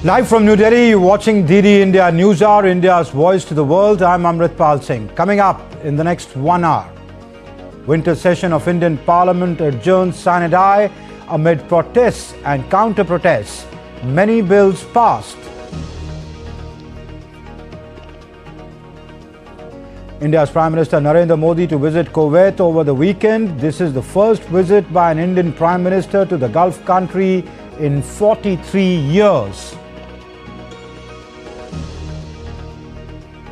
Live from New Delhi, you're watching DD India NewsHour, India's voice to the world. I'm Amritpal Singh. Coming up in the next 1 hour, winter session of Indian Parliament adjourns sine amid protests and counter-protests. Many bills passed. India's Prime Minister Narendra Modi to visit Kuwait over the weekend. This is the first visit by an Indian Prime Minister to the Gulf country in 43 years.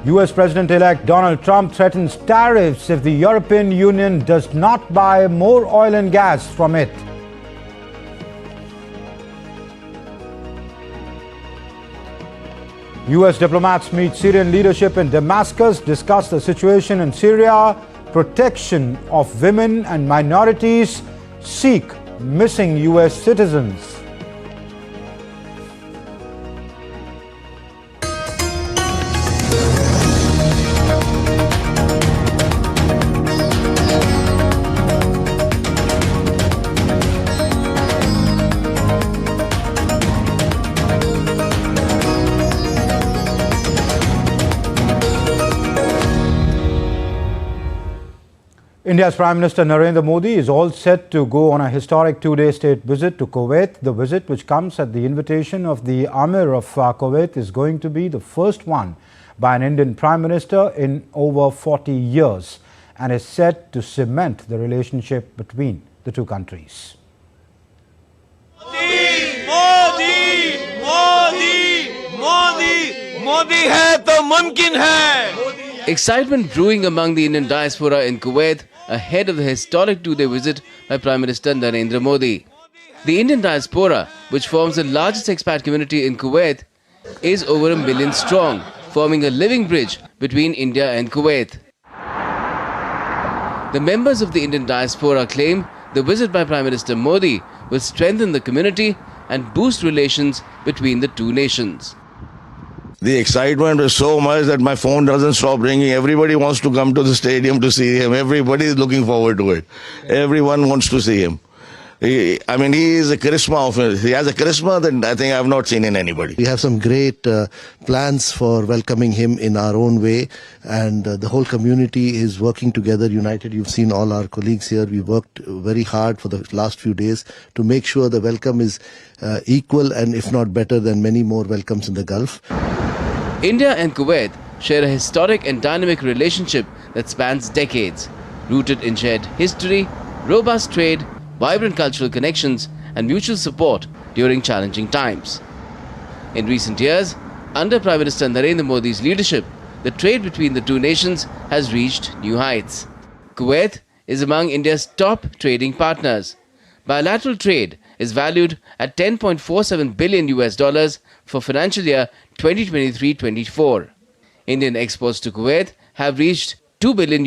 US President-elect Donald Trump threatens tariffs if the European Union does not buy more oil and gas from it. US diplomats meet Syrian leadership in Damascus, discuss the situation in Syria, protection of women and minorities, seek missing US citizens. India's Prime Minister Narendra Modi is all set to go on a historic two-day state visit to Kuwait. The visit, which comes at the invitation of the Amir of Kuwait, is going to be the first one by an Indian Prime Minister in over 40 years and is set to cement the relationship between the two countries. Modi, Modi, Modi, Modi hai to mumkin hai. Excitement brewing among the Indian diaspora in Kuwait ahead of the historic two-day visit by Prime Minister Narendra Modi. The Indian diaspora, which forms the largest expat community in Kuwait, is over 1 million strong, forming a living bridge between India and Kuwait. The members of the Indian diaspora claim the visit by Prime Minister Modi will strengthen the community and boost relations between the two nations. The excitement is so much that my phone doesn't stop ringing. Everybody wants to come to the stadium to see him. Everybody is looking forward to it. Everyone wants to see him. He is a charisma of it. He has a charisma that I think I have not seen in anybody. We have some great plans for welcoming him in our own way, and the whole community is working together, united. You've seen all our colleagues here. We worked very hard for the last few days to make sure the welcome is equal and if not better than many more welcomes in the Gulf. India and Kuwait share a historic and dynamic relationship that spans decades, rooted in shared history, robust trade, vibrant cultural connections, and mutual support during challenging times. In recent years, under Prime Minister Narendra Modi's leadership, the trade between the two nations has reached new heights. Kuwait is among India's top trading partners. Bilateral trade is valued at $10.47 billion for financial year 2023-24. Indian exports to Kuwait have reached $2 billion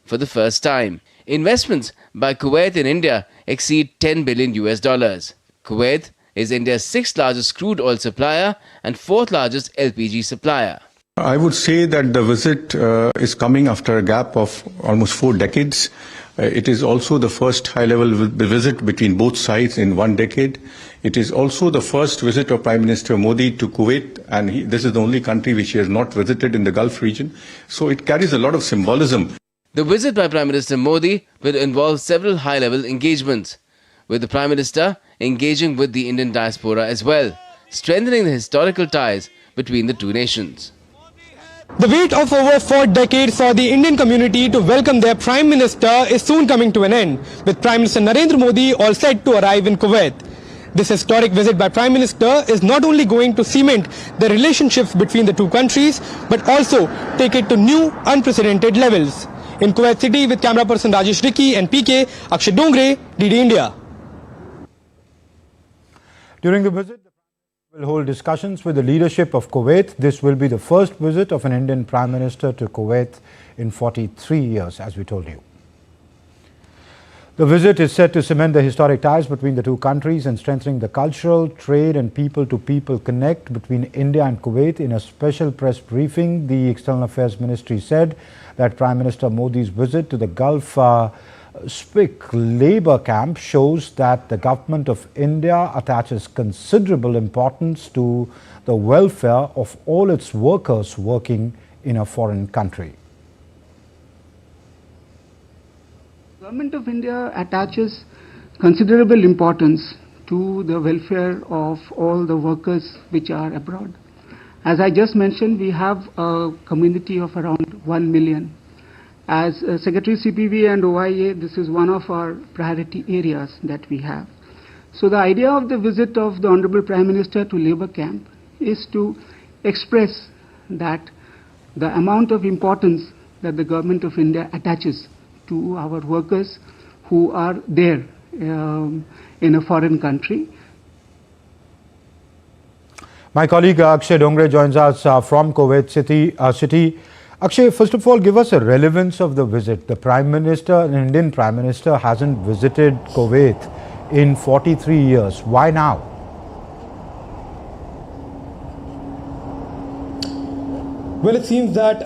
for the first time. Investments by Kuwait in India exceed $10 billion. Kuwait is India's 6th largest crude oil supplier and 4th largest LPG supplier. I would say that the visit is coming after a gap of almost 4 decades. It is also the first high-level visit between both sides in 1 decade. It is also the first visit of Prime Minister Modi to Kuwait, and this is the only country which he has not visited in the Gulf region. So it carries a lot of symbolism. The visit by Prime Minister Modi will involve several high-level engagements, with the Prime Minister engaging with the Indian diaspora as well, strengthening the historical ties between the two nations. The wait of over 4 decades for the Indian community to welcome their Prime Minister is soon coming to an end, with Prime Minister Narendra Modi all set to arrive in Kuwait. This historic visit by Prime Minister is not only going to cement the relationships between the two countries, but also take it to new, unprecedented levels. In Kuwait City, with camera person Rajesh Ricky and PK, Akshay Dongre, DD India. During the visit, will hold discussions with the leadership of Kuwait. This will be the first visit of an Indian Prime Minister to Kuwait in 43 years, as we told you. The visit is set to cement the historic ties between the two countries and strengthening the cultural, trade and people-to-people connect between India and Kuwait. In a special press briefing, the External Affairs Ministry said that Prime Minister Modi's visit to the Gulf Spik labour camp shows that the government of India attaches considerable importance to the welfare of all its workers working in a foreign country. The Government of India attaches considerable importance to the welfare of all the workers which are abroad. As I just mentioned, we have a community of around 1 million. As Secretary CPV and OIA, this is one of our priority areas that we have. So the idea of the visit of the Honorable Prime Minister to Labour Camp is to express that the amount of importance that the Government of India attaches to our workers who are there in a foreign country. My colleague Akshay Dongre joins us from Kuwait City. Akshay, first of all, give us a relevance of the visit. The Prime Minister, an Indian Prime Minister, hasn't visited Kuwait in 43 years. Why now? Well, it seems that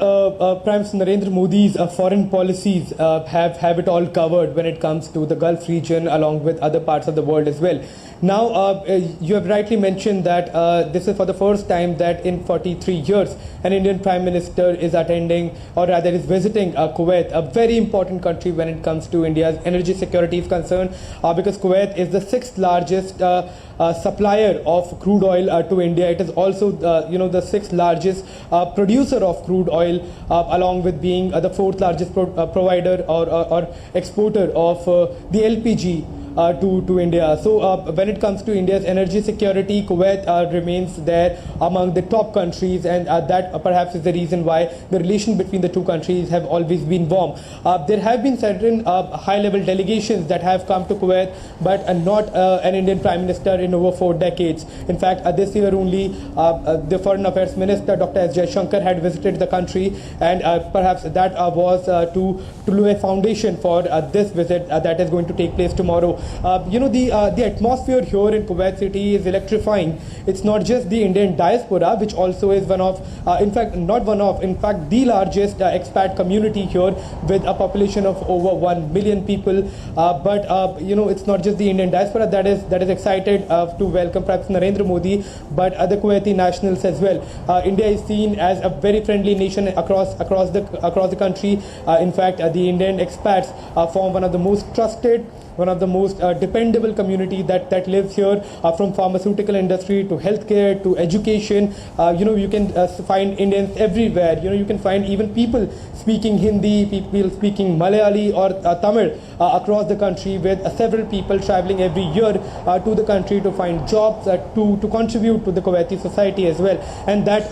Prime Minister Narendra Modi's foreign policies have it all covered when it comes to the Gulf region along with other parts of the world as well. Now, you have rightly mentioned that this is for the first time that in 43 years an Indian Prime Minister is attending, or rather is visiting Kuwait, a very important country when it comes to India's energy security is concerned, because Kuwait is the 6th largest supplier of crude oil to India. It is also the 6th largest producer of crude oil, along with being the 4th largest provider or exporter of the LPG to India. So when it comes to India's energy security, Kuwait remains there among the top countries, and that perhaps is the reason why the relation between the two countries have always been warm. There have been certain high-level delegations that have come to Kuwait, but not an Indian Prime Minister in over 4 decades. In fact, this year only the Foreign Affairs Minister Dr. S. Jaishankar had visited the country, and perhaps that was to lay a foundation for this visit that is going to take place tomorrow. The atmosphere here in Kuwait City is electrifying. It's not just the Indian diaspora, which also is one of, in fact, the largest expat community here with a population of over 1 million people. But it's not just the Indian diaspora that is excited to welcome Prime Minister Narendra Modi, but the Kuwaiti nationals as well. India is seen as a very friendly nation across the country. In fact, the Indian expats form one of the most trusted, one of the most dependable community that lives here, from pharmaceutical industry to healthcare to education. You can find Indians everywhere. You can find even people speaking Hindi, people speaking Malayali or Tamil across the country, with several people traveling every year to the country to find jobs, to contribute to the Kuwaiti society as well. And that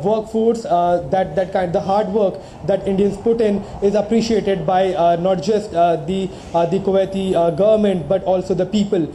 workforce, the hard work that Indians put in is appreciated by not just the Kuwaiti government, but also the people.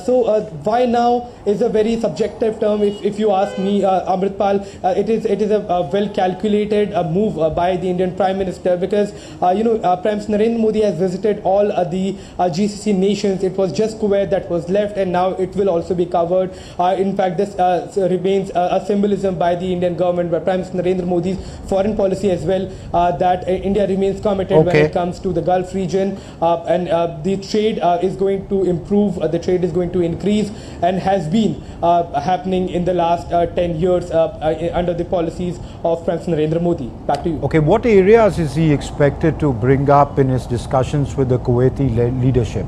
So why now is a very subjective term, if you ask me, Amritpal. It is a well calculated move by the Indian Prime Minister, because Prime Minister Narendra Modi has visited all the GCC nations. It was just Kuwait that was left, and now it will also be covered. In fact, this remains a symbolism by the Indian government, by Prime Minister Narendra Modi's foreign policy as well, that India remains committed when it comes to the Gulf region, and the trade is going to improve, the trade is going to increase, and has been happening in the last 10 years under the policies of Prime Minister Narendra Modi. Back to you. Okay, what areas is he expected to bring up in his discussions with the Kuwaiti leadership?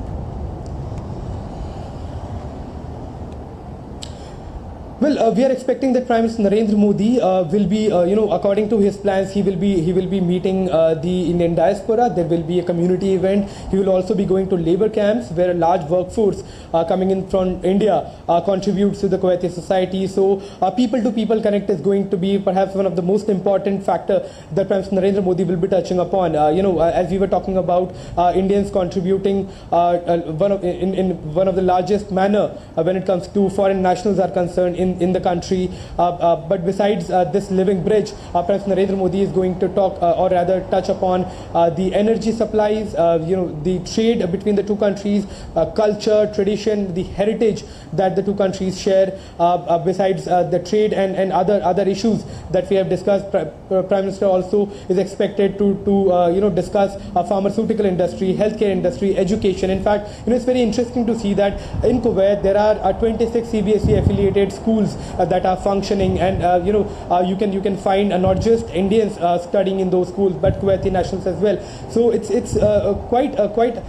Well, we are expecting that Prime Minister Narendra Modi will be, according to his plans, he will be meeting the Indian diaspora. There will be a community event. He will also be going to labor camps where a large workforce coming in from India contributes to the Kuwaiti society. So, people-to-people connect is going to be perhaps one of the most important factor that Prime Minister Narendra Modi will be touching upon. As we were talking about Indians contributing in one of the largest manner when it comes to foreign nationals are concerned in in the country. But besides this living bridge, Prime Minister Narendra Modi is going to talk or rather touch upon the energy supplies, the trade between the two countries, culture, tradition, the heritage that the two countries share. Besides the trade and other issues that we have discussed, Prime Minister also is expected to discuss pharmaceutical industry, healthcare industry, education. In fact, it's very interesting to see that in Kuwait there are 26 CBSE affiliated schools that are functioning, and you can find not just Indians studying in those schools, but Kuwaiti nationals as well. So it's quite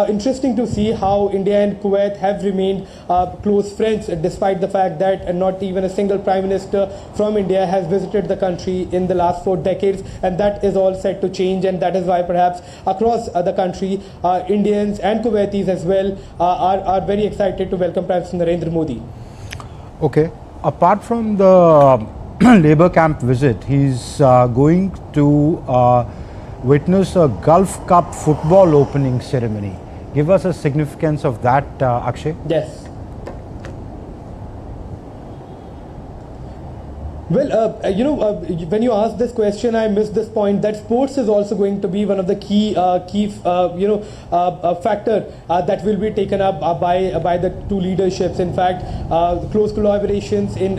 interesting to see how India and Kuwait have remained close friends, despite the fact that not even a single Prime Minister from India has visited the country in the last 4 decades, and that is all set to change. And that is why perhaps across the country, Indians and Kuwaitis as well are very excited to welcome Prime Minister Narendra Modi. Okay. Apart from the Labour camp visit, he's going to witness a Gulf Cup football opening ceremony. Give us a significance of that, Akshay. Yes. Well, when you ask this question, I missed this point that sports is also going to be one of the key factor that will be taken up by the two leaderships. In fact, close collaborations in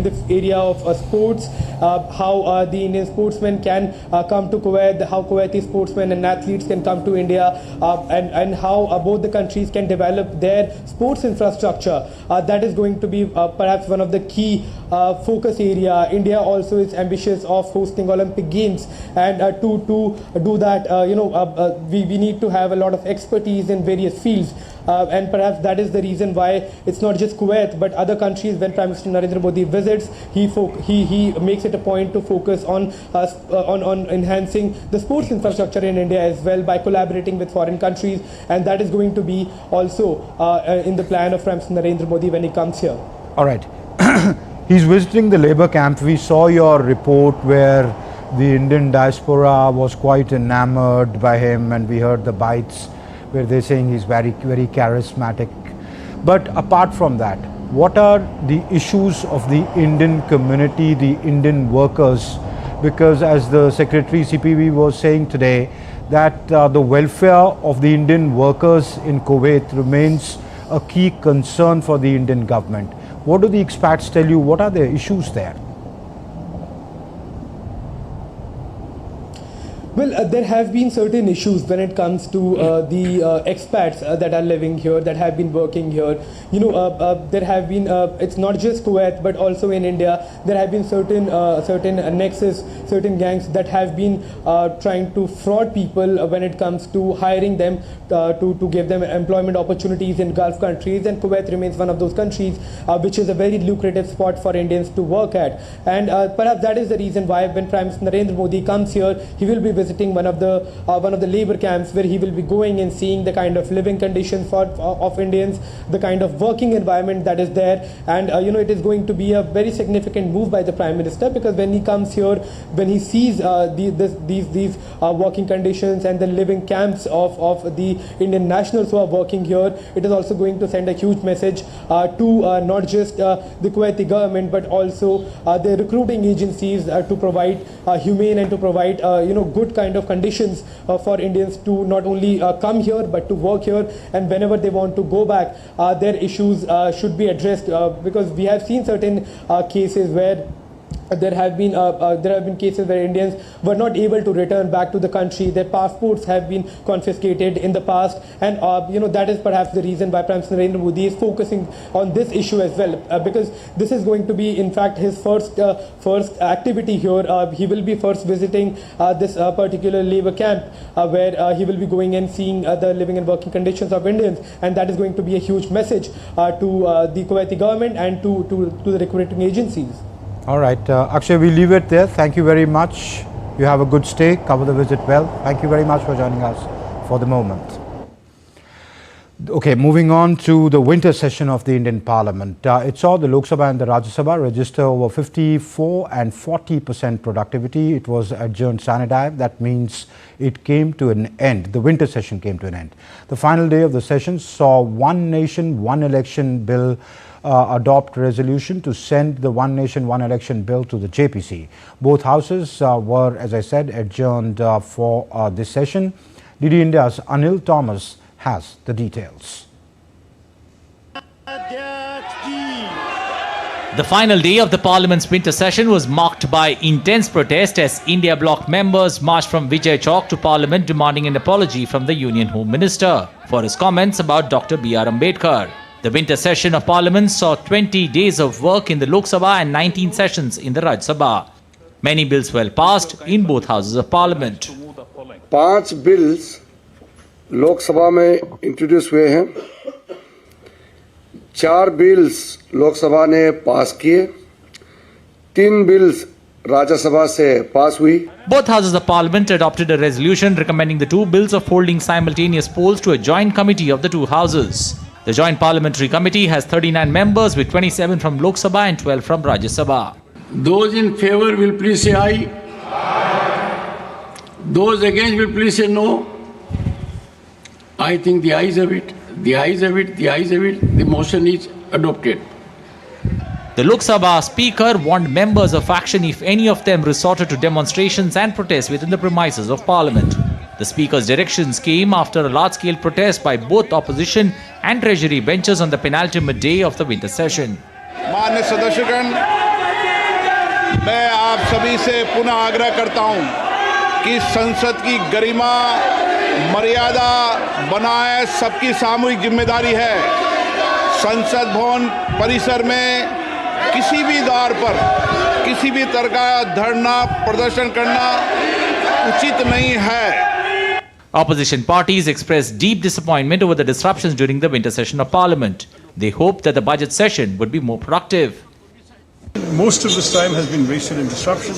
the area of sports, how the Indian sportsmen can come to Kuwait, how Kuwaiti sportsmen and athletes can come to India, and how both the countries can develop their sports infrastructure. That is going to be perhaps one of the key focus area. India also is ambitious of hosting Olympic Games, and to do that, we need to have a lot of expertise in various fields. And perhaps that is the reason why it's not just Kuwait but other countries. When Prime Minister Narendra Modi visits, he makes it a point to focus on enhancing the sports infrastructure in India as well by collaborating with foreign countries, and that is going to be also in the plan of Prime Minister Narendra Modi when he comes here. All right. He's visiting the Labour camp. We saw your report where the Indian diaspora was quite enamored by him, and we heard the bites where they're saying he's very, very charismatic. But apart from that, what are the issues of the Indian community, the Indian workers? Because as the Secretary CPV was saying today, that the welfare of the Indian workers in Kuwait remains a key concern for the Indian government. What do the expats tell you? What are the issues there? Well, there have been certain issues when it comes to the expats that are living here, that have been working here. There have been, it's not just Kuwait, but also in India, there have been certain nexus, certain gangs that have been trying to fraud people when it comes to hiring them to give them employment opportunities in Gulf countries. And Kuwait remains one of those countries which is a very lucrative spot for Indians to work at. And perhaps that is the reason why when Prime Minister Narendra Modi comes here, he will be visiting one of the labor camps, where he will be going and seeing the kind of living conditions of Indians, the kind of working environment that is there. And it is going to be a very significant move by the Prime Minister, because when he comes here, when he sees these working conditions and the living camps of the Indian nationals who are working here, it is also going to send a huge message to not just the Kuwaiti government, but also the recruiting agencies to provide humane and to provide good kind of conditions for Indians to not only come here but to work here, and whenever they want to go back, their issues should be addressed, because we have seen certain cases where there have been cases where Indians were not able to return back to the country. Their passports have been confiscated in the past, and that is perhaps the reason why Prime Minister Narendra Modi is focusing on this issue as well, because this is going to be in fact his first activity here. He will be first visiting this particular labor camp where he will be going and seeing the living and working conditions of Indians, and that is going to be a huge message to the Kuwaiti government and to the recruiting agencies. All right, Akshay, we leave it there. Thank you very much. You have a good stay. Cover the visit well. Thank you very much for joining us for the moment. Okay, moving on to the winter session of the Indian Parliament. It saw the Lok Sabha and the Rajya Sabha register over 54 and 40% productivity. It was adjourned sine. That means it came to an end. The winter session came to an end. The final day of the session saw One Nation, One Election bill adopt resolution to send the One Nation, One Election bill to the JPC. Both houses were, as I said, adjourned for this session. DD India's Anil Thomas has the details. The final day of the Parliament's winter session was marked by intense protest as India Bloc members marched from Vijay Chowk to Parliament demanding an apology from the Union Home Minister for his comments about Dr. B.R. Ambedkar. The winter session of Parliament saw 20 days of work in the Lok Sabha and 19 sessions in the Rajya Sabha. Many bills were passed in both houses of Parliament. 5 bills Lok Sabha में introduce हुए हैं, 4 bills Lok Sabha ने पास किए, 3 bills Rajya Sabha से पास हुई. Both houses of Parliament adopted a resolution recommending the 2 bills of holding simultaneous polls to a joint committee of the 2 houses. The Joint Parliamentary Committee has 39 members with 27 from Lok Sabha and 12 from Rajya Sabha. Those in favor will please say aye. Those against will please say no. I think the ayes have it. The ayes have it. The ayes have it. The motion is adopted. The Lok Sabha Speaker warned members of action if any of them resorted to demonstrations and protests within the premises of Parliament. The Speaker's directions came after a large-scale protest by both opposition and Treasury benches on the penultimate day of the winter session. माननीय सदस्यगण, मैं आप सभी से पुनः आग्रह करता हूं कि संसद की गरिमा मर्यादा बनाए सबकी सामूहिक जिम्मेदारी है. संसद भवन परिसर में किसी भी द्वार पर किसी भी तरह का धरना प्रदर्शन करना उचित नहीं है. Opposition parties expressed deep disappointment over the disruptions during the winter session of Parliament. They hope that the budget session would be more productive. Most of this time has been wasted in disruption.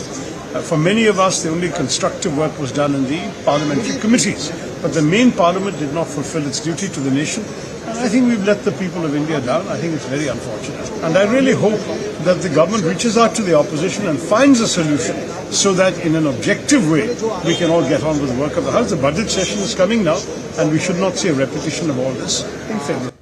For many of us, the only constructive work was done in the parliamentary committees. But the main parliament did not fulfill its duty to the nation. And I think we've let the people of India down. I think it's very unfortunate. And I really hope that the government reaches out to the opposition and finds a solution so that in an objective way, we can all get on with the work of the House. The budget session is coming now, and we should not see a repetition of all this in February.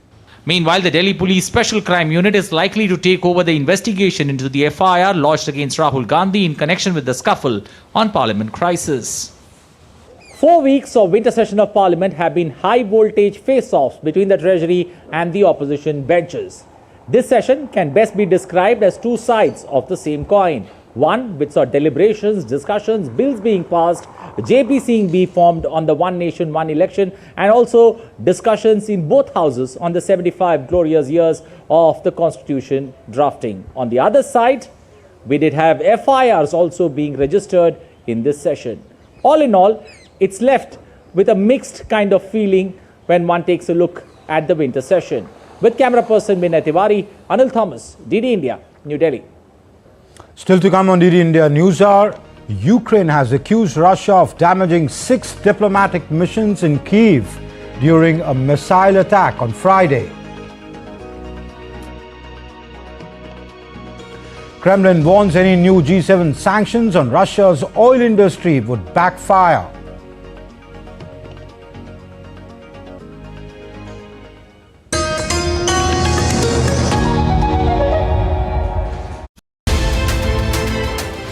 Meanwhile, the Delhi Police Special Crime Unit is likely to take over the investigation into the FIR lodged against Rahul Gandhi in connection with the scuffle on Parliament crisis. 4 weeks of winter session of Parliament have been high-voltage face-offs between the Treasury and the opposition benches. This session can best be described as 2 sides of the same coin. One which saw deliberations, discussions, bills being passed, JPC being formed on the One Nation, One Election, and also discussions in both houses on the 75 glorious years of the Constitution drafting. On the other side, we did have FIRs also being registered in this session. All in all, it's left with a mixed kind of feeling when one takes a look at the winter session. With camera person Vinay Tiwari, Anil Thomas, DD India, New Delhi. Still to come on DD India NewsHour, Ukraine has accused Russia of damaging 6 diplomatic missions in Kyiv during a missile attack on Friday. Kremlin warns any new G7 sanctions on Russia's oil industry would backfire.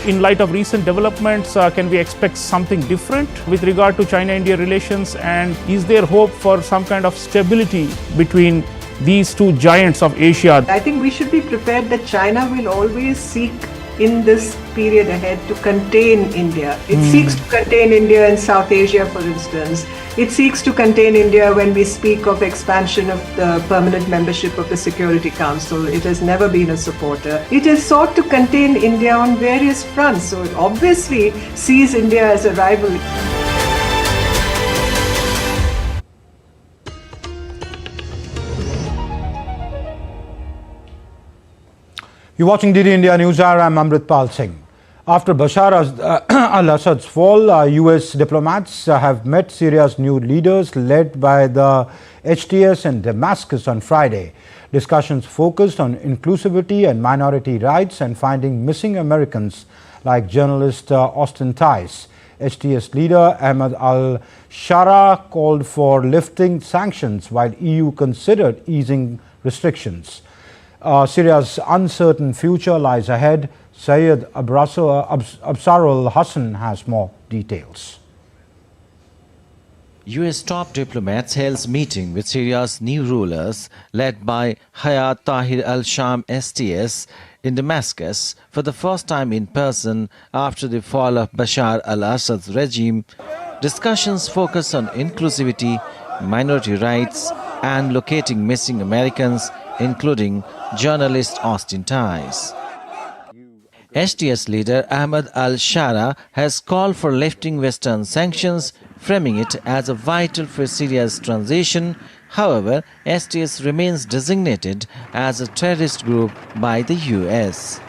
In light of recent developments, can we expect something different with regard to China-India relations? And is there hope for some kind of stability between these 2 giants of Asia? I think we should be prepared that China will always seek in this period ahead to contain India. It seeks to contain India in South Asia, for instance. It seeks to contain India when we speak of expansion of the permanent membership of the Security Council. It has never been a supporter. It has sought to contain India on various fronts. So it obviously sees India as a rival. You're watching DD India NewsHour. I'm Amritpal Singh. After Bashar al-Assad's fall, US diplomats have met Syria's new leaders led by the HTS in Damascus on Friday. Discussions focused on inclusivity and minority rights and finding missing Americans like journalist Austin Tice. HTS leader Ahmed al-Shara called for lifting sanctions while EU considered easing restrictions. Syria's uncertain future lies ahead. Syed Absarul Hassan has more details. US top diplomats held meeting with Syria's new rulers led by Hayat Tahrir al-Sham STS in Damascus for the first time in person after the fall of Bashar al-Assad's regime. Discussions focus on inclusivity, minority rights and locating missing Americans, including journalist Austin Tice. STS leader Ahmad al-Shara has called for lifting Western sanctions, framing it as a vital for Syria's transition. However, STS remains designated as a terrorist group by the US.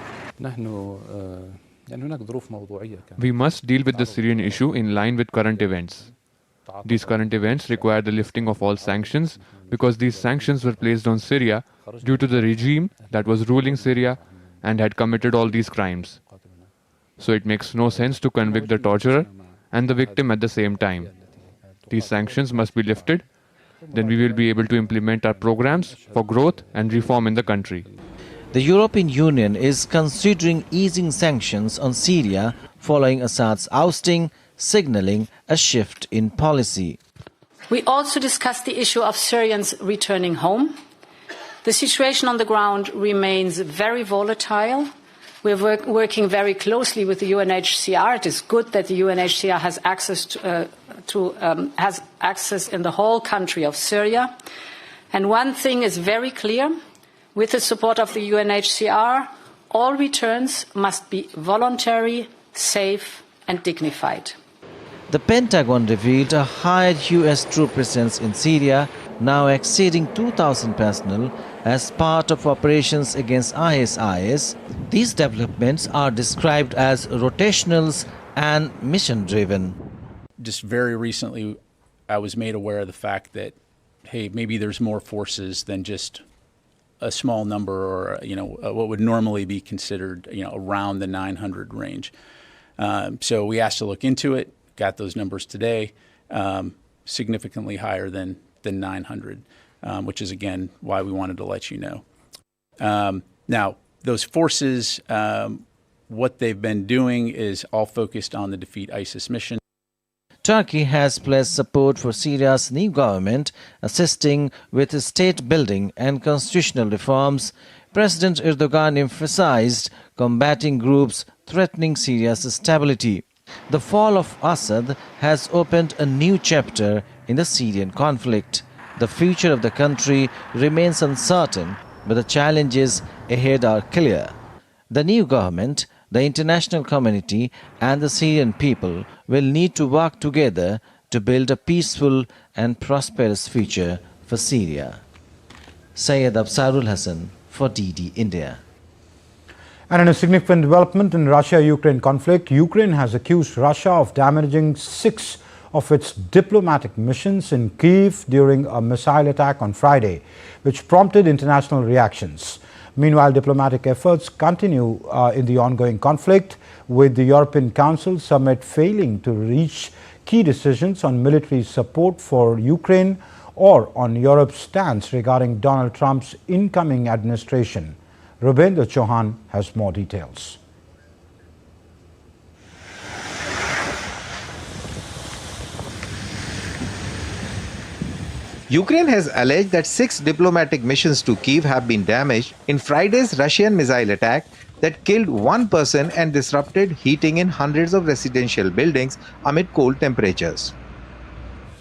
We must deal with the Syrian issue in line with current events. These current events require the lifting of all sanctions because these sanctions were placed on Syria due to the regime that was ruling Syria and had committed all these crimes. So it makes no sense to convict the torturer and the victim at the same time. These sanctions must be lifted, then we will be able to implement our programs for growth and reform in the country. The European Union is considering easing sanctions on Syria following Assad's ousting, signaling a shift in policy. We also discussed the issue of Syrians returning home. The situation on the ground remains very volatile. We're working very closely with the UNHCR. It is good that the UNHCR has access in the whole country of Syria. And one thing is very clear: with the support of the UNHCR, all returns must be voluntary, safe, and dignified. The Pentagon revealed a higher US troop presence in Syria, now exceeding 2,000 personnel, as part of operations against ISIS. These developments are described as rotationals and mission-driven. Just very recently, I was made aware of the fact that, hey, maybe there's more forces than just a small number, or what would normally be considered around the 900 range. So we asked to look into it. Got those numbers today, significantly higher than 900, which is, again, why we wanted to let you know. Now, those forces, what they've been doing is all focused on the Defeat ISIS mission. Turkey has pledged support for Syria's new government, assisting with state building and constitutional reforms. President Erdogan emphasized combating groups threatening Syria's stability. The fall of Assad has opened a new chapter in the Syrian conflict. The future of the country remains uncertain, but the challenges ahead are clear. The new government, the international community, and the Syrian people will need to work together to build a peaceful and prosperous future for Syria. Syed Absarul Hassan for DD India. And in a significant development in Russia-Ukraine conflict, Ukraine has accused Russia of damaging 6 of its diplomatic missions in Kyiv during a missile attack on Friday, which prompted international reactions. Meanwhile, diplomatic efforts continue in the ongoing conflict, with the European Council summit failing to reach key decisions on military support for Ukraine or on Europe's stance regarding Donald Trump's incoming administration. Rubendra Chauhan has more details. Ukraine has alleged that 6 diplomatic missions to Kyiv have been damaged in Friday's Russian missile attack that killed 1 person and disrupted heating in hundreds of residential buildings amid cold temperatures.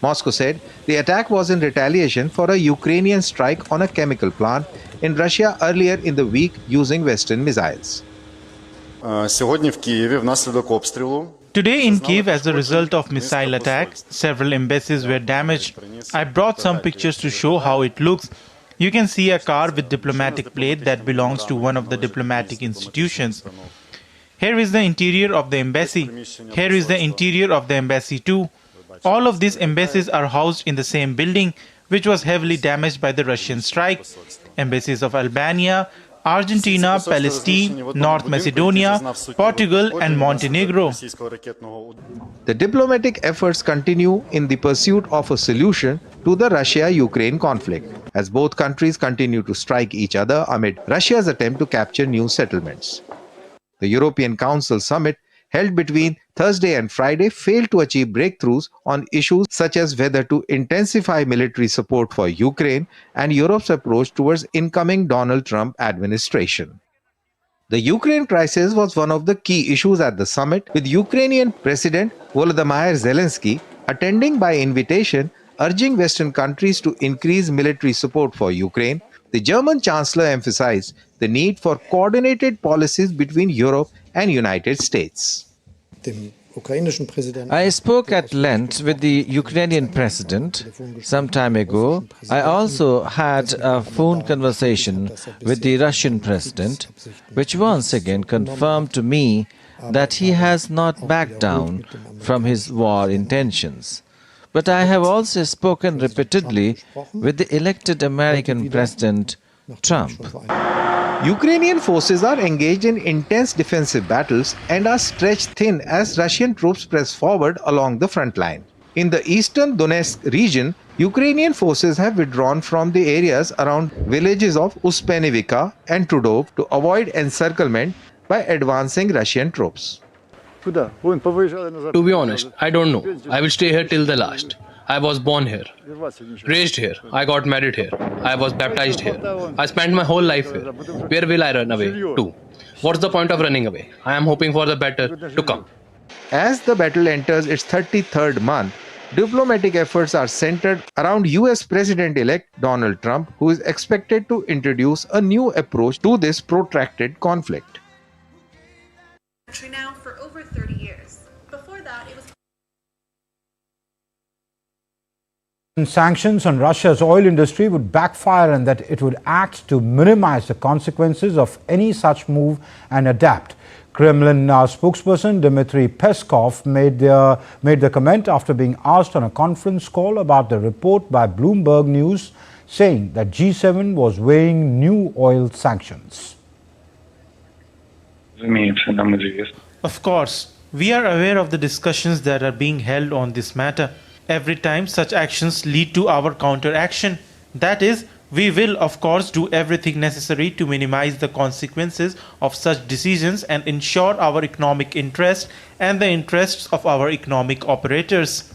Moscow said the attack was in retaliation for a Ukrainian strike on a chemical plant in Russia earlier in the week using Western missiles. Today in Kyiv, as a result of missile attack, several embassies were damaged. I brought some pictures to show how it looks. You can see a car with diplomatic plate that belongs to one of the diplomatic institutions. Here is the interior of the embassy. Here is the interior of the embassy too. All of these embassies are housed in the same building, which was heavily damaged by the Russian strike. Embassies of Albania, Argentina, Palestine, North Macedonia, Portugal and Montenegro. The diplomatic efforts continue in the pursuit of a solution to the Russia-Ukraine conflict. as both countries continue to strike each other amid Russia's attempt to capture new settlements. The European Council summit held between Thursday and Friday failed to achieve breakthroughs on issues such as whether to intensify military support for Ukraine and Europe's approach towards incoming Donald Trump administration. The Ukraine crisis was one of the key issues at the summit, with Ukrainian President Volodymyr Zelensky attending by invitation, urging Western countries to increase military support for Ukraine. The German Chancellor emphasized the need for coordinated policies between Europe and United States. I spoke at length with the Ukrainian president some time ago. I also had a phone conversation with the Russian president, which once again confirmed to me that he has not backed down from his war intentions. But I have also spoken repeatedly with the elected American President Trump. Ukrainian forces are engaged in intense defensive battles and are stretched thin as Russian troops press forward along the front line. In the eastern Donetsk region, Ukrainian forces have withdrawn from the areas around villages of Uspenivka and Trudov to avoid encirclement by advancing Russian troops. To be honest, I don't know. I will stay here till the last. I was born here, raised here, I got married here, I was baptized here. I spent my whole life here. Where will I run away to? What's the point of running away? I am hoping for the better to come. As the battle enters its 33rd month, diplomatic efforts are centered around US President-elect Donald Trump, who is expected to introduce a new approach to this protracted conflict. Now for over 30 years. Before that, it was sanctions on Russia's oil industry would backfire and that it would act to minimize the consequences of any such move and adapt. Kremlin spokesperson Dmitry Peskov made the comment after being asked on a conference call about the report by Bloomberg News, saying that G7 was weighing new oil sanctions. Of course, we are aware of the discussions that are being held on this matter. Every time such actions lead to our counteraction, that is, we will of course do everything necessary to minimize the consequences of such decisions and ensure our economic interest and the interests of our economic operators.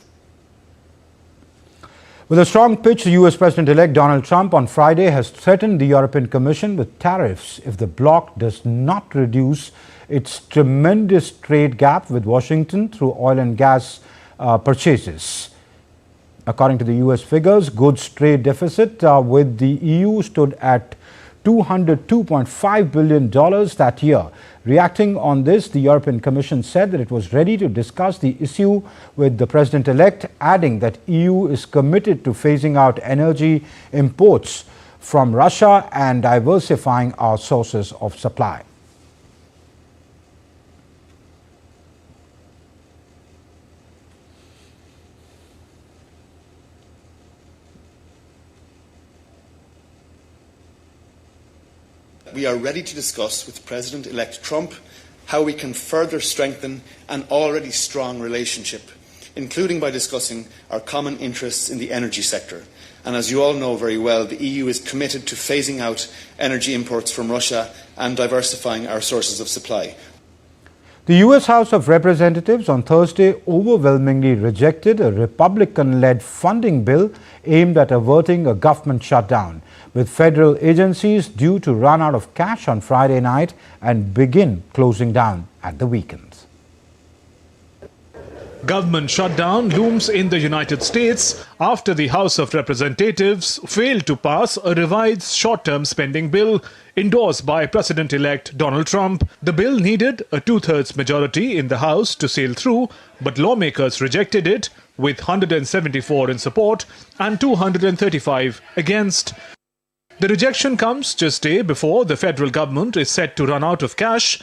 With a strong pitch, the US President-elect Donald Trump on Friday has threatened the European Commission with tariffs if the bloc does not reduce its tremendous trade gap with Washington through oil and gas purchases. According to the US figures, goods trade deficit with the EU stood at $202.5 billion that year. Reacting on this, the European Commission said that it was ready to discuss the issue with the President-elect, adding that EU is committed to phasing out energy imports from Russia and diversifying our sources of supply. We are ready to discuss with President-elect Trump how we can further strengthen an already strong relationship, including by discussing our common interests in the energy sector. And as you all know very well, the EU is committed to phasing out energy imports from Russia and diversifying our sources of supply. The US House of Representatives on Thursday overwhelmingly rejected a Republican-led funding bill aimed at averting a government shutdown, with federal agencies due to run out of cash on Friday night and begin closing down at the weekend. Government shutdown looms in the United States after the House of Representatives failed to pass a revised short-term spending bill endorsed by President-elect Donald Trump. The bill needed a two-thirds majority in the House to sail through, but lawmakers rejected it with 174 in support and 235 against. The rejection comes just a day before the federal government is set to run out of cash.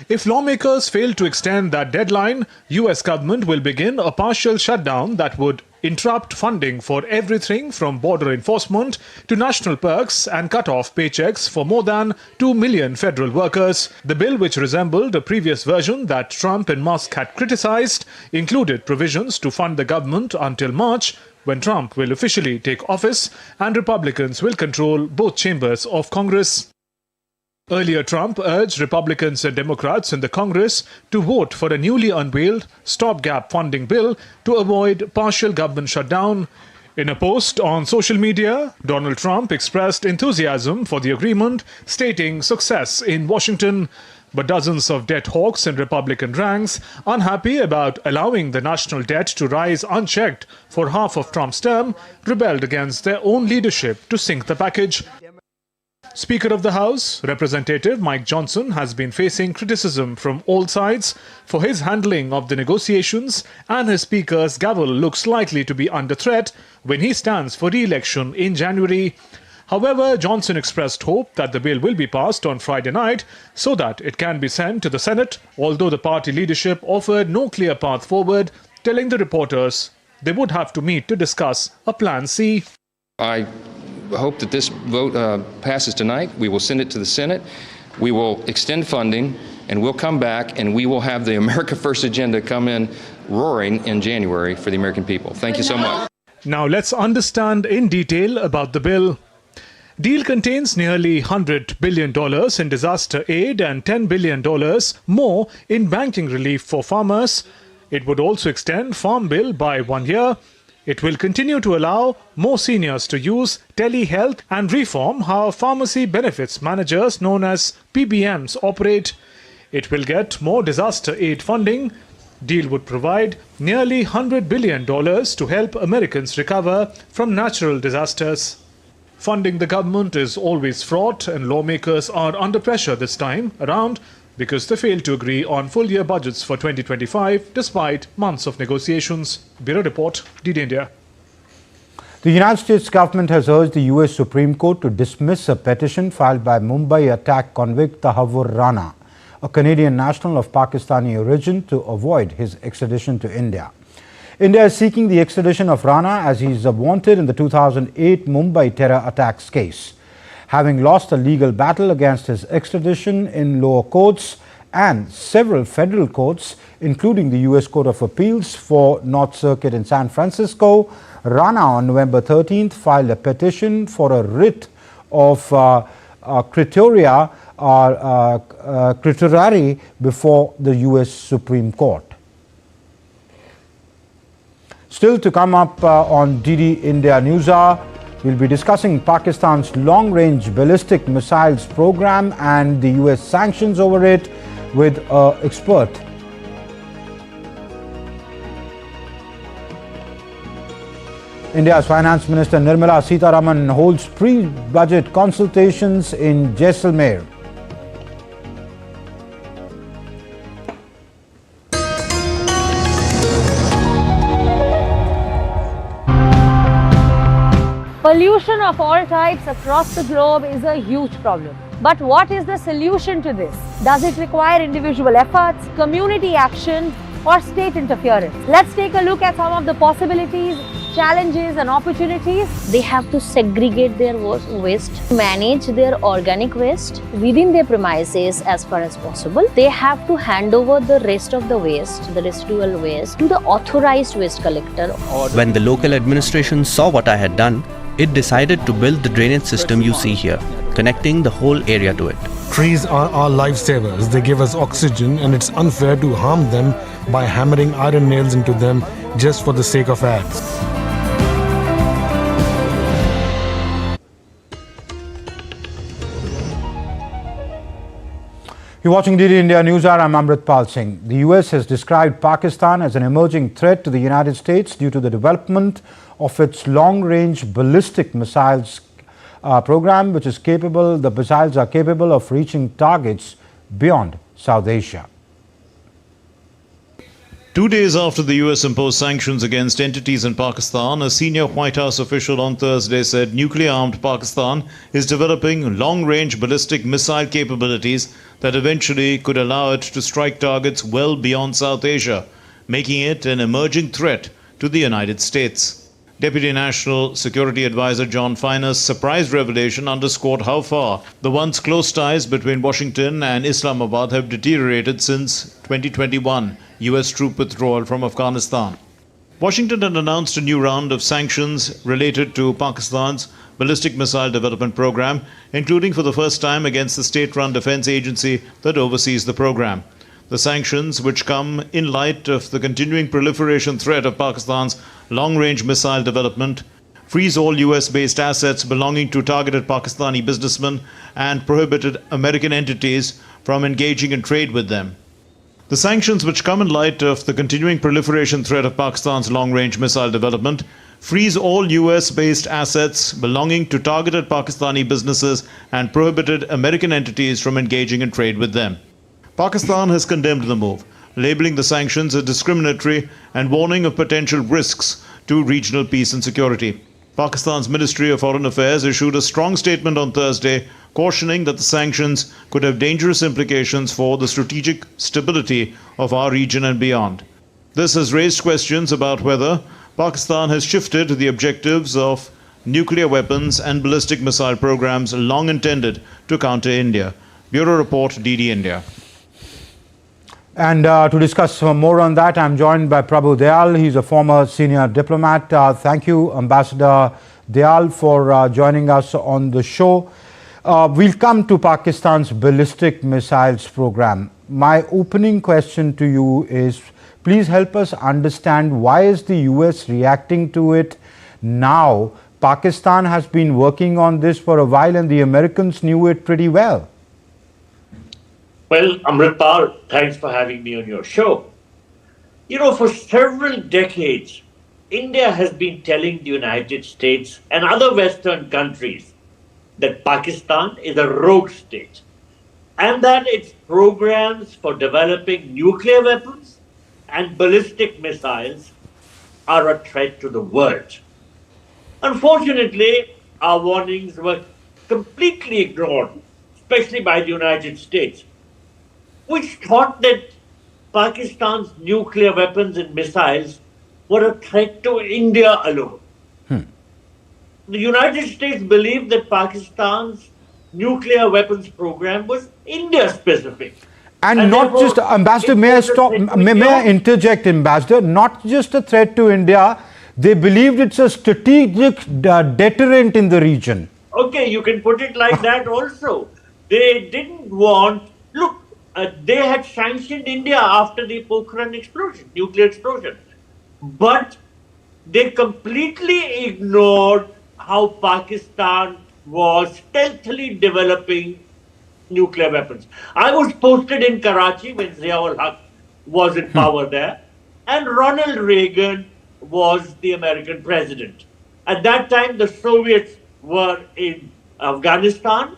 If lawmakers fail to extend that deadline, US government will begin a partial shutdown that would interrupt funding for everything from border enforcement to national perks and cut off paychecks for more than 2 million federal workers. The bill, which resembled a previous version that Trump and Musk had criticized, included provisions to fund the government until March, when Trump will officially take office and Republicans will control both chambers of Congress. Earlier, Trump urged Republicans and Democrats in the Congress to vote for a newly unveiled stopgap funding bill to avoid partial government shutdown. In a post on social media, Donald Trump expressed enthusiasm for the agreement, stating success in Washington. But dozens of debt hawks in Republican ranks, unhappy about allowing the national debt to rise unchecked for half of Trump's term, rebelled against their own leadership to sink the package. Speaker of the House, Representative Mike Johnson, has been facing criticism from all sides for his handling of the negotiations, and his Speaker's gavel looks likely to be under threat when he stands for re-election in January. However, Johnson expressed hope that the bill will be passed on Friday night so that it can be sent to the Senate, although the party leadership offered no clear path forward, telling the reporters they would have to meet to discuss a Plan C. I hope that this vote passes tonight. We will send it to the Senate. We will extend funding, and we'll come back, and we will have the America First agenda come in roaring in January for the American people. Thank you so much. Now let's understand in detail about the bill. Deal contains nearly $100 billion in disaster aid and $10 billion more in banking relief for farmers. It would also extend Farm Bill by 1 year. It will continue to allow more seniors to use telehealth and reform how pharmacy benefits managers known as PBMs operate. It will get more disaster aid funding. Deal would provide nearly $100 billion to help Americans recover from natural disasters. Funding the government is always fraught, and lawmakers are under pressure this time around because they failed to agree on full-year budgets for 2025 despite months of negotiations. Bureau Report, DD India. The United States government has urged the US Supreme Court to dismiss a petition filed by Mumbai attack convict Tahavur Rana, a Canadian national of Pakistani origin, to avoid his extradition to India. India is seeking the extradition of Rana as he is wanted in the 2008 Mumbai terror attacks case. Having lost a legal battle against his extradition in lower courts and several federal courts, including the U.S. Court of Appeals for North Circuit in San Francisco, Rana on November 13th filed a petition for a writ of certiorari before the U.S. Supreme Court. Still to come up on DD India NewsHour, we'll be discussing Pakistan's long-range ballistic missiles program and the US sanctions over it with an expert. India's Finance Minister Nirmala Sitharaman holds pre-budget consultations in Jaisalmer. Pollution of all types across the globe is a huge problem. But what is the solution to this? Does it require individual efforts, community action, or state interference? Let's take a look at some of the possibilities, challenges and opportunities. They have to segregate their waste, manage their organic waste within their premises as far as possible. They have to hand over the rest of the waste, the residual waste, to the authorized waste collector. When the local administration saw what I had done, it decided to build the drainage system you see here, connecting the whole area to it. Trees are our lifesavers. They give us oxygen, and it's unfair to harm them by hammering iron nails into them just for the sake of ads. You're watching DD India NewsHour. I'm Amritpal Singh. The US has described Pakistan as an emerging threat to the United States due to the development of its long-range ballistic missiles program, which is capable, the missiles are capable of reaching targets beyond South Asia. 2 days after the US imposed sanctions against entities in Pakistan, a senior White House official on Thursday said nuclear-armed Pakistan is developing long-range ballistic missile capabilities that eventually could allow it to strike targets well beyond South Asia, making it an emerging threat to the United States. Deputy National Security Advisor John Finer's surprise revelation underscored how far the once close ties between Washington and Islamabad have deteriorated since 2021 US troop withdrawal from Afghanistan. Washington had announced a new round of sanctions related to Pakistan's ballistic missile development program, including for the first time against the state-run defense agency that oversees the program. The sanctions, which come in light of the continuing proliferation threat of Pakistan's long-range missile development, freeze all US-based assets belonging to targeted Pakistani businessmen and prohibited American entities from engaging in trade with them. The sanctions, which come in light of the continuing proliferation threat of Pakistan's long-range missile development, freeze all US-based assets belonging to targeted Pakistani businesses and prohibited American entities from engaging in trade with them. Pakistan has condemned the move, labeling the sanctions as discriminatory and warning of potential risks to regional peace and security. Pakistan's Ministry of Foreign Affairs issued a strong statement on Thursday, cautioning that the sanctions could have dangerous implications for the strategic stability of our region and beyond. This has raised questions about whether Pakistan has shifted the objectives of nuclear weapons and ballistic missile programs long intended to counter India. Bureau Report, DD India. And to discuss more on that, I'm joined by Prabhu Dayal. He's a former senior diplomat. Thank you, Ambassador Dayal, for joining us on the show. We'll come to Pakistan's ballistic missiles program. My opening question to you is, please help us understand, why is the US reacting to it now? Pakistan has been working on this for a while and the Americans knew it pretty well. Well, Amritpal, thanks for having me on your show. You know, for several decades, India has been telling the United States and other Western countries that Pakistan is a rogue state and that its programs for developing nuclear weapons and ballistic missiles are a threat to the world. Unfortunately, our warnings were completely ignored, especially by the United States, which thought that Pakistan's nuclear weapons and missiles were a threat to India alone. The United States believed that Pakistan's nuclear weapons program was India-specific. And not just, Ambassador, may I interject, Ambassador, not just a threat to India, they believed it's a strategic deterrent in the region. Okay, you can put it like that also. They didn't want, look, they had sanctioned India after the Pokhran explosion, nuclear explosion. But they completely ignored how Pakistan was stealthily developing nuclear weapons. I was posted in Karachi when Zia-ul-Haq was in power there, and Ronald Reagan was the American president. At that time, the Soviets were in Afghanistan,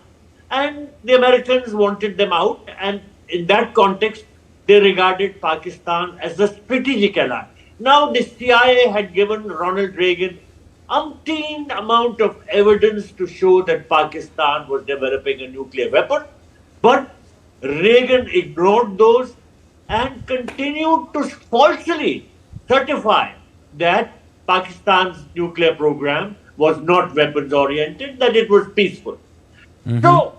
and the Americans wanted them out, and in that context, they regarded Pakistan as a strategic ally. Now, the CIA had given Ronald Reagan umpteen amount of evidence to show that Pakistan was developing a nuclear weapon, but Reagan ignored those and continued to falsely certify that Pakistan's nuclear program was not weapons-oriented, that it was peaceful. So,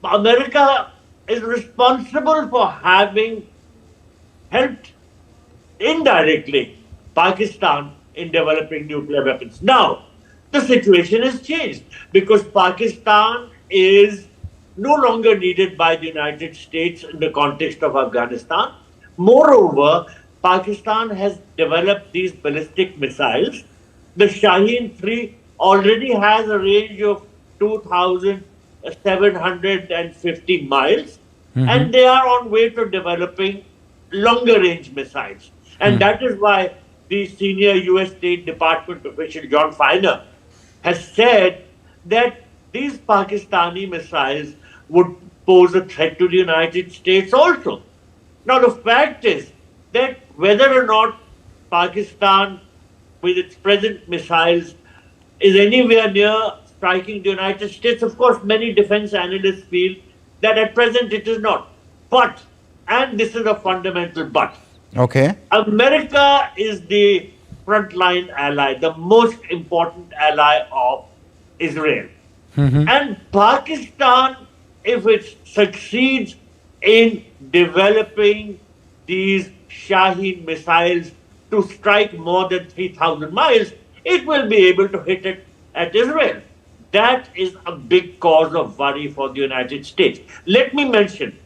America is responsible for having helped indirectly Pakistan in developing nuclear weapons. Now, the situation has changed because Pakistan is no longer needed by the United States in the context of Afghanistan. Moreover, Pakistan has developed these ballistic missiles. The Shaheen 3 already has a range of 2,750 miles, and they are on way to developing longer range missiles. And that is why the senior US State Department official John Feiner has said that these Pakistani missiles would pose a threat to the United States also. Now, the fact is that whether or not Pakistan, with its present missiles, is anywhere near striking the United States, of course, many defense analysts feel that at present it is not. But, and this is a fundamental but, America is the frontline ally, the most important ally of Israel. And Pakistan, if it succeeds in developing these Shaheen missiles to strike more than 3,000 miles, it will be able to hit it at Israel. That is a big cause of worry for the United States. Let me mention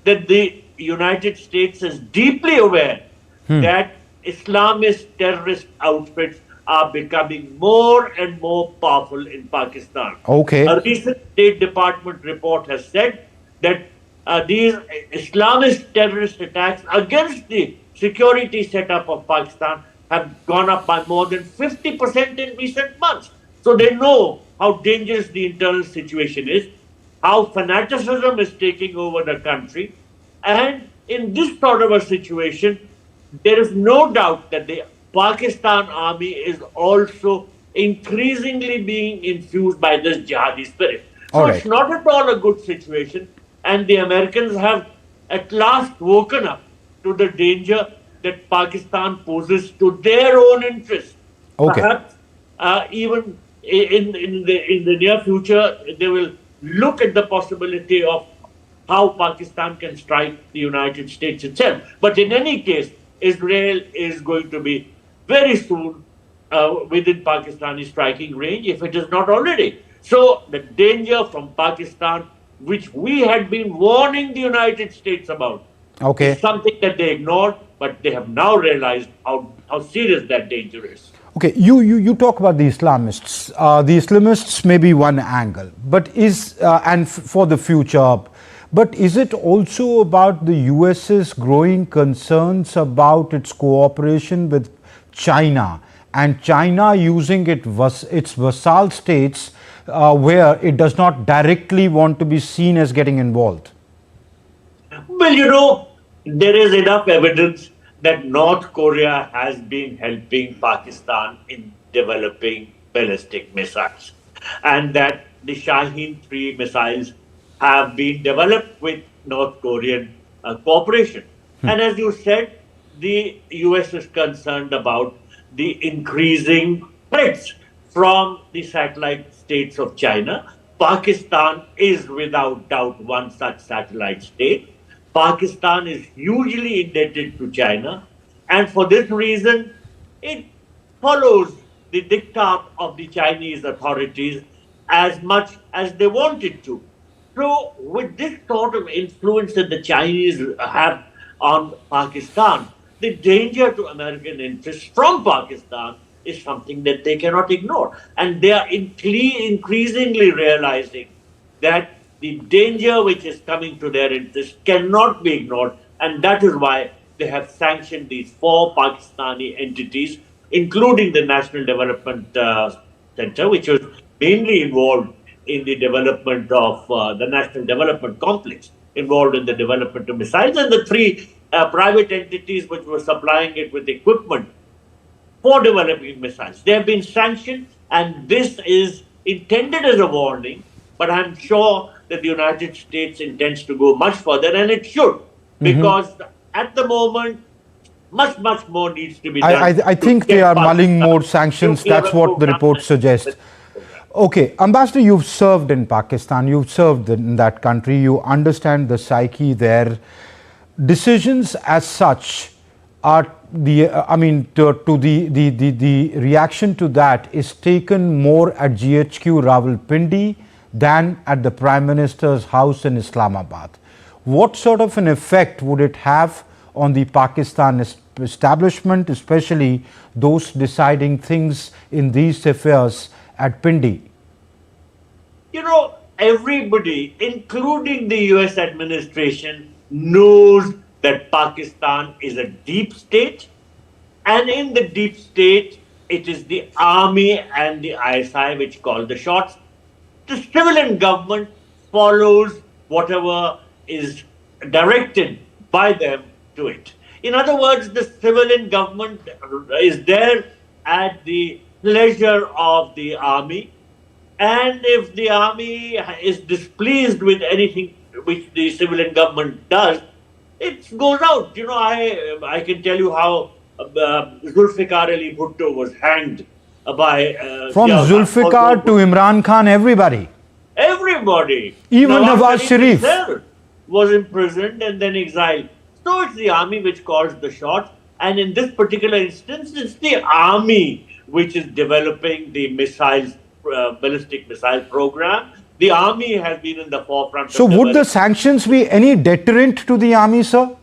that the United States is deeply aware that Islamist terrorist outfits are becoming more and more powerful in Pakistan. Okay. A recent State Department report has said that these Islamist terrorist attacks against the security setup of Pakistan have gone up by more than 50% in recent months. So they know how dangerous the internal situation is, how fanaticism is taking over the country. And in this sort of a situation, there is no doubt that the Pakistan army is also increasingly being infused by this jihadi spirit. So it's not at all a good situation. And the Americans have at last woken up to the danger that Pakistan poses to their own interests. Perhaps even in the near future, they will look at the possibility of how Pakistan can strike the United States itself. But in any case, Israel is going to be very soon within Pakistani striking range, if it is not already. So the danger from Pakistan, which we had been warning the United States about, is something that they ignored, but they have now realized how serious that danger is. Okay, you talk about the Islamists. The Islamists may be one angle, but for the future, but is it also about the US's growing concerns about its cooperation with China and China using its vassal states where it does not directly want to be seen as getting involved? Well, there is enough evidence that North Korea has been helping Pakistan in developing ballistic missiles, and that the Shaheen 3 missiles have been developed with North Korean cooperation. And as you said, the US is concerned about the increasing threats from the satellite states of China. Pakistan is without doubt one such satellite state. Pakistan is hugely indebted to China, and for this reason, it follows the diktat of the Chinese authorities as much as they wanted to. So, with this sort of influence that the Chinese have on Pakistan, the danger to American interests from Pakistan is something that they cannot ignore. And they are increasingly realizing that the danger which is coming to their interests cannot be ignored. And that is why they have sanctioned these 4 Pakistani entities, including the National Development Center, which was mainly involved in the development of the National Development Complex, involved in the development of missiles, and the 3 private entities which were supplying it with equipment for developing missiles. They have been sanctioned, and this is intended as a warning, but I'm sure that the United States intends to go much further, and it should, because at the moment, much more needs to be done. I think they are mulling more sanctions. That's what the report suggests. Okay, Ambassador, you've served in Pakistan, you've served in that country, you understand the psyche there. Decisions as such are the reaction to that is taken more at GHQ Rawalpindi than at the Prime Minister's house in Islamabad. What sort of an effect would it have on the Pakistan establishment, especially those deciding things in these affairs at Pindi? Everybody, including the US administration, knows that Pakistan is a deep state, and in the deep state, it is the army and the ISI which call the shots. The civilian government follows whatever is directed by them to it. In other words, the civilian government is there at the pleasure of the army, and if the army is displeased with anything which the civilian government does, it goes out. I can tell you how Zulfikar Ali Bhutto was hanged by... From Zulfikar to Imran Khan, everybody. Everybody. Even Nawaz Sharif was imprisoned and then exiled. So it's the army which calls the shots, And in this particular instance, it's the army which is developing the missiles, ballistic missile program. The army has been in the forefront. So would the sanctions be any deterrent to the army, sir?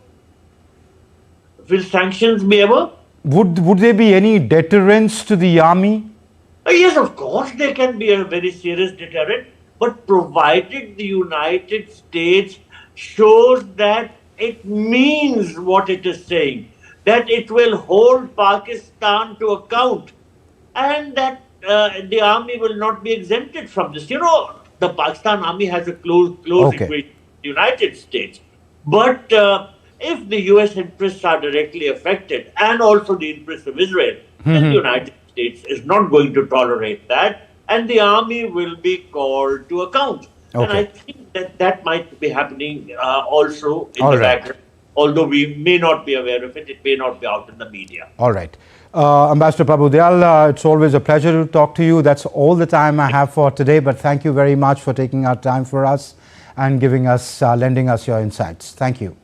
Will sanctions be ever? Would there be any deterrence to the army? Yes, of course, they can be a very serious deterrent, but provided the United States shows that it means what it is saying, that it will hold Pakistan to account, and that the army will not be exempted from this. You know, the Pakistan army has a close equation with the United States. But if the US interests are directly affected, and also the interests of Israel, then the United States is not going to tolerate that, and the army will be called to account. And I think that might be happening also in the background. Although we may not be aware of it, it may not be out in the media. All right. Ambassador Prabhu Dayal, it's always a pleasure to talk to you. That's all the time I have for today, but thank you very much for taking our time for us and giving us, lending us your insights. Thank you.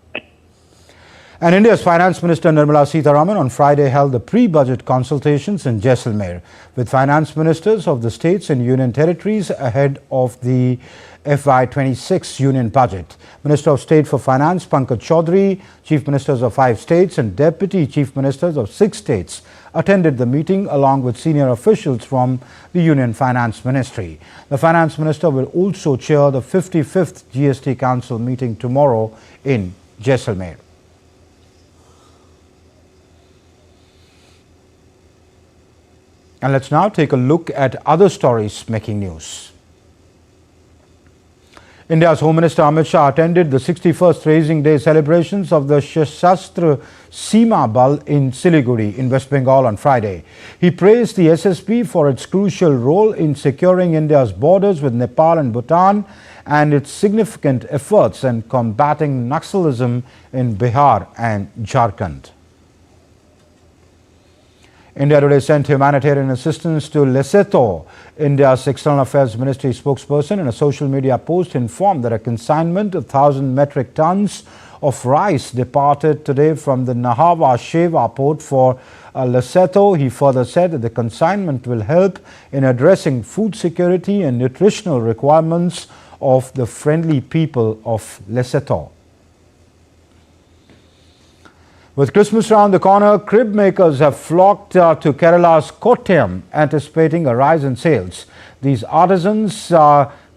And India's Finance Minister Nirmala Sitharaman on Friday held the pre-budget consultations in Jaisalmer with finance ministers of the states and union territories ahead of the FY26 union budget. Minister of State for Finance Pankaj Chaudhary, Chief Ministers of 5 states and Deputy Chief Ministers of 6 states attended the meeting along with senior officials from the Union Finance Ministry. The Finance Minister will also chair the 55th GST Council meeting tomorrow in Jaisalmer. And let's now take a look at other stories making news. India's Home Minister Amit Shah attended the 61st Raising Day celebrations of the Shastra Seema Bal in Siliguri in West Bengal on Friday. He praised the SSB for its crucial role in securing India's borders with Nepal and Bhutan and its significant efforts in combating Naxalism in Bihar and Jharkhand. India today sent humanitarian assistance to Lesotho. India's External Affairs Ministry spokesperson in a social media post informed that a consignment of 1,000 metric tons of rice departed today from the Nahava Sheva port for Lesotho. He further said that the consignment will help in addressing food security and nutritional requirements of the friendly people of Lesotho. With Christmas around the corner, crib makers have flocked to Kerala's Kottayam, anticipating a rise in sales. These artisans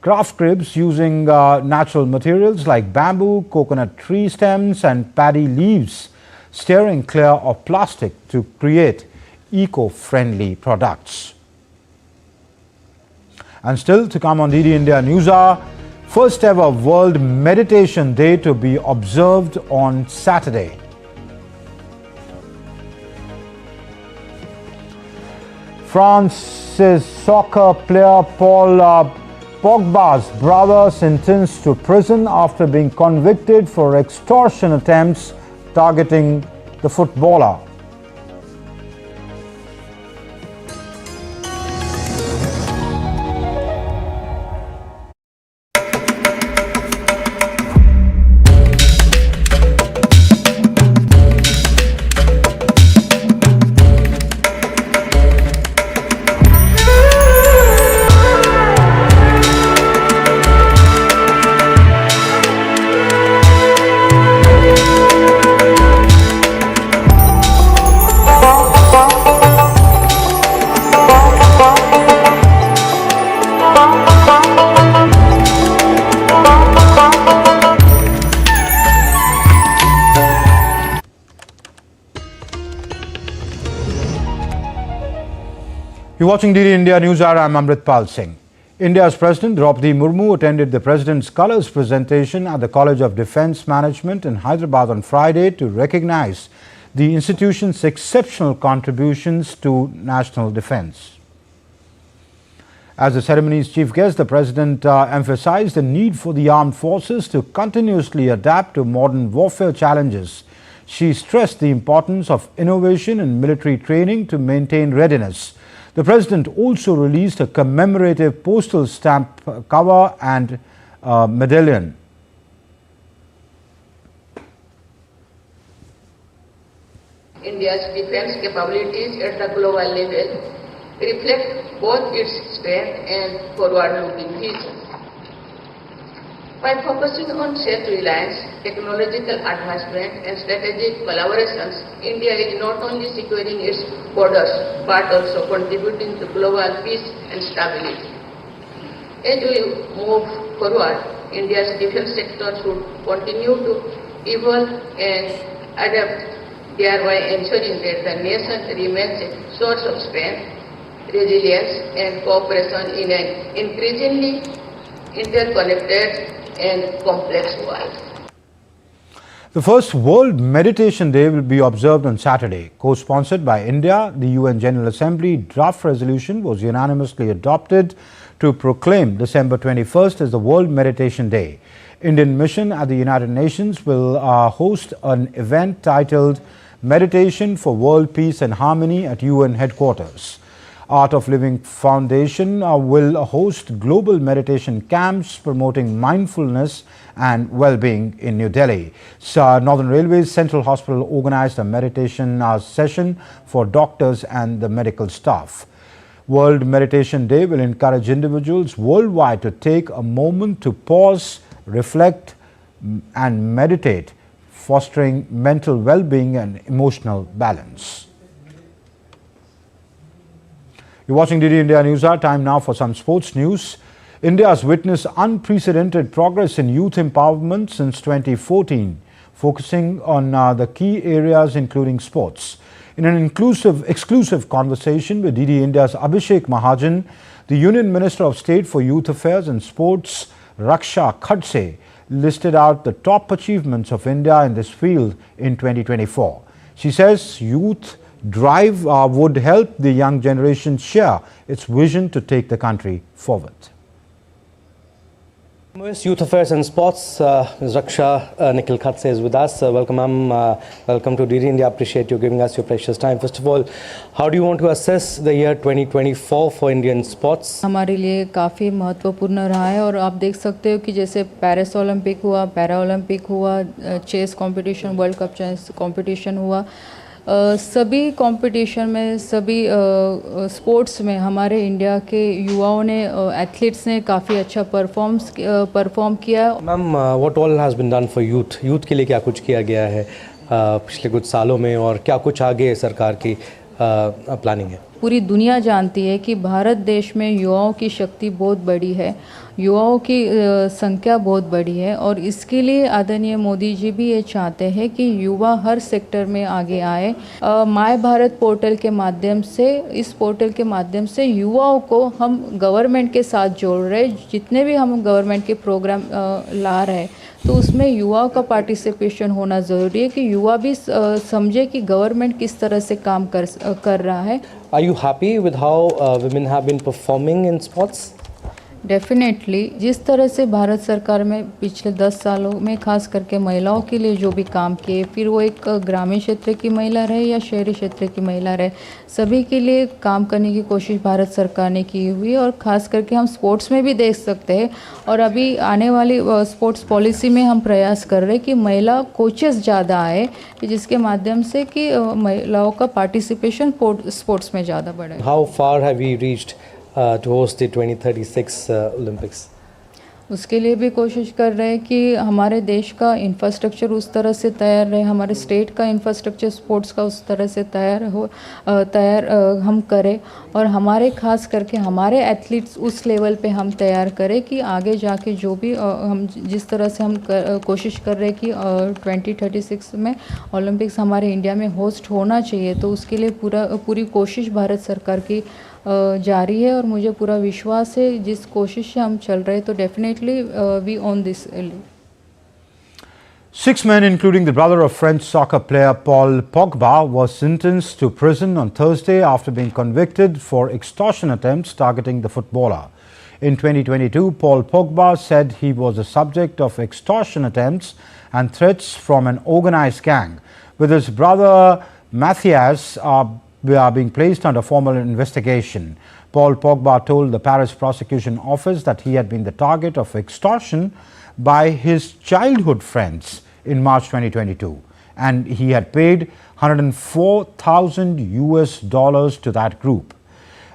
craft cribs using natural materials like bamboo, coconut tree stems and paddy leaves, steering clear of plastic to create eco-friendly products. And still to come on DD India NewsHour, first ever World Meditation Day to be observed on Saturday. France's soccer player Paul Pogba's brother sentenced to prison after being convicted for extortion attempts targeting the footballer. You're watching DD India NewsHour. I'm Amritpal Singh. India's President Draupadi Murmu attended the President's Colours presentation at the College of Defence Management in Hyderabad on Friday to recognize the institution's exceptional contributions to national defence. As the ceremony's chief guest, the President emphasized the need for the armed forces to continuously adapt to modern warfare challenges. She stressed the importance of innovation in military training to maintain readiness. The President also released a commemorative postal stamp cover and medallion. India's defense capabilities at the global level reflect both its strength and forward-looking vision. By focusing on self-reliance, technological advancement and strategic collaborations, India is not only securing its borders but also contributing to global peace and stability. As we move forward, India's defense sector should continue to evolve and adapt, thereby ensuring that the nation remains a source of strength, resilience and cooperation in an increasingly interconnected and complex world. The first World Meditation Day will be observed on Saturday. Co-sponsored by India, the UN General Assembly draft resolution was unanimously adopted to proclaim December 21st as the World Meditation Day. Indian mission at the United Nations will host an event titled Meditation for World Peace and Harmony at UN headquarters. Art of Living Foundation will host global meditation camps promoting mindfulness and well-being in New Delhi. Northern Railway's Central Hospital organized a meditation session for doctors and the medical staff. World Meditation Day will encourage individuals worldwide to take a moment to pause, reflect and meditate, fostering mental well-being and emotional balance. You're watching DD India NewsHour. Time now for some sports news. India has witnessed unprecedented progress in youth empowerment since 2014, focusing on the key areas including sports. In an exclusive conversation with DD India's Abhishek Mahajan, the Union Minister of State for Youth Affairs and Sports, Raksha Khadse, listed out the top achievements of India in this field in 2024. She says youth drive would help the young generation share its vision to take the country forward. Youth Affairs and Sports, Ms. Raksha Nikhil Khadse is with us. Welcome, ma'am. Welcome to DD India. Appreciate you giving us your precious time. First of all, how do you want to assess the year 2024 for Indian sports? हमारे लिए काफ़ी महत्वपूर्ण रहा है और आप देख सकते हो कि जैसे पेरिस ओलंपिक हुआ, पैरा ओलंपिक हुआ, chess competition, world cup chess competition हुआ, सभी कंपटीशन में, सभी स्पोर्ट्स में हमारे इंडिया के युवाओं ने, एथलीट्स ने काफ़ी अच्छा परफॉर्म किया। Ma'am, what all has been done for youth के लिए क्या कुछ किया गया है पिछले कुछ सालों में और क्या कुछ आगे सरकार की प्लानिंग है? पूरी दुनिया जानती है कि भारत देश में युवाओं की शक्ति बहुत बड़ी है, युवाओं की संख्या बहुत बड़ी है और इसके लिए आदरणीय मोदी जी भी ये चाहते हैं कि युवा हर सेक्टर में आगे आए। माय भारत पोर्टल के माध्यम से, इस पोर्टल के माध्यम से युवाओं को हम गवर्नमेंट के साथ जोड़ रहे, जितने भी हम गवर्नमेंट के प्रोग्राम ला रहे हैं तो उसमें युवाओं का पार्टिसिपेशन होना ज़रूरी है कि युवा भी समझे कि गवर्नमेंट किस तरह से काम कर रहा है। Are you happy with how women have been performing in sports? Definitely जिस तरह से भारत सरकार में पिछले 10 सालों में खास करके महिलाओं के लिए जो भी काम किए, फिर वो एक ग्रामीण क्षेत्र की महिला रहे या शहरी क्षेत्र की महिला रहे, सभी के लिए काम करने की कोशिश भारत सरकार ने की हुई है और ख़ास करके हम स्पोर्ट्स में भी देख सकते हैं और अभी आने वाली स्पोर्ट्स पॉलिसी में हम प्रयास कर रहे हैं कि महिला कोचेस ज़्यादा आए जिसके माध्यम से कि महिलाओं का पार्टिसिपेशन स्पोर्ट्स में ज़्यादा बढ़े। How far have we reached to host the 2036 Olympics? उसके लिए भी कोशिश कर रहे हैं कि हमारे देश का इंफ्रास्ट्रक्चर उस तरह से तैयार रहे, हमारे स्टेट का इंफ्रास्ट्रक्चर स्पोर्ट्स का उस तरह से तैयार हम करें और हमारे खास करके हमारे एथलीट्स उस लेवल पे हम तैयार करें कि आगे जाके जो भी हम जिस तरह से हम कोशिश कर रहे हैं कि 2036 में ओलंपिक्स हमारे इंडिया में होस्ट होना चाहिए, तो उसके लिए पूरी कोशिश भारत सरकार की जारी है और मुझे पूरा विश्वास है जिस कोशिश से हम चल रहे तो definitely we on this. 6 men, including the brother of French soccer player Paul Pogba, was sentenced to prison on Thursday after being convicted for extortion attempts targeting the footballer. In 2022, Paul Pogba said he was the subject of extortion attempts and threats from an organized gang, with his brother Matthias being placed under formal investigation. Paul Pogba told the Paris prosecution office that he had been the target of extortion by his childhood friends in March 2022 and he had paid $104,000 to that group.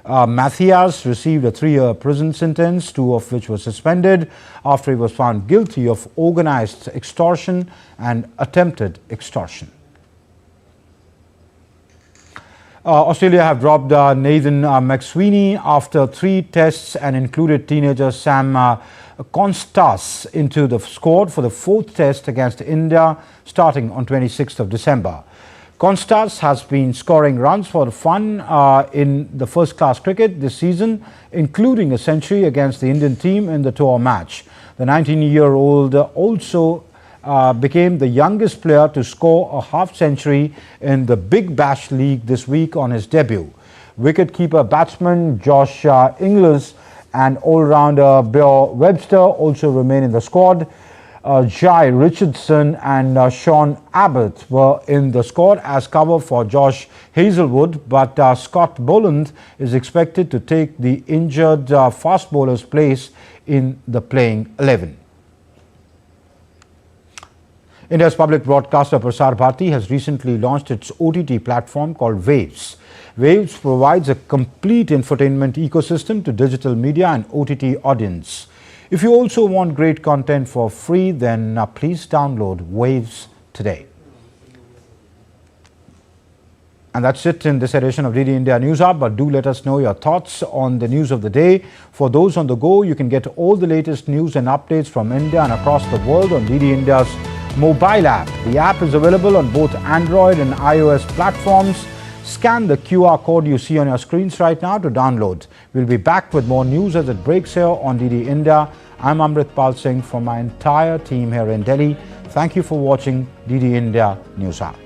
Matthias received a 3-year prison sentence, 2 of which were suspended after he was found guilty of organized extortion and attempted extortion. Australia have dropped Nathan McSweeney after 3 tests and included teenager Sam Constas into the squad for the 4th test against India starting on 26th of December. Constas has been scoring runs for fun in the first-class cricket this season, including a century against the Indian team in the tour match. The 19-year-old also became the youngest player to score a half-century in the Big Bash League this week on his debut. Wicket-keeper batsman Josh Inglis and all-rounder Bear Webster also remain in the squad. Jai Richardson and Sean Abbott were in the squad as cover for Josh Hazelwood, but Scott Boland is expected to take the injured fast bowler's place in the playing 11. India's public broadcaster Prasar Bharati has recently launched its OTT platform called Waves. Waves provides a complete infotainment ecosystem to digital media and OTT audience. If you also want great content for free, then please download Waves today. And that's it in this edition of DD India NewsHour. But do let us know your thoughts on the news of the day. For those on the go, you can get all the latest news and updates from India and across the world on DD India's mobile app. The app is available on both Android and iOS platforms. Scan the QR code you see on your screens right now to download. We'll be back with more news as it breaks here on DD India. I'm Amritpal Singh from my entire team here in Delhi. Thank you for watching DD India NewsHour.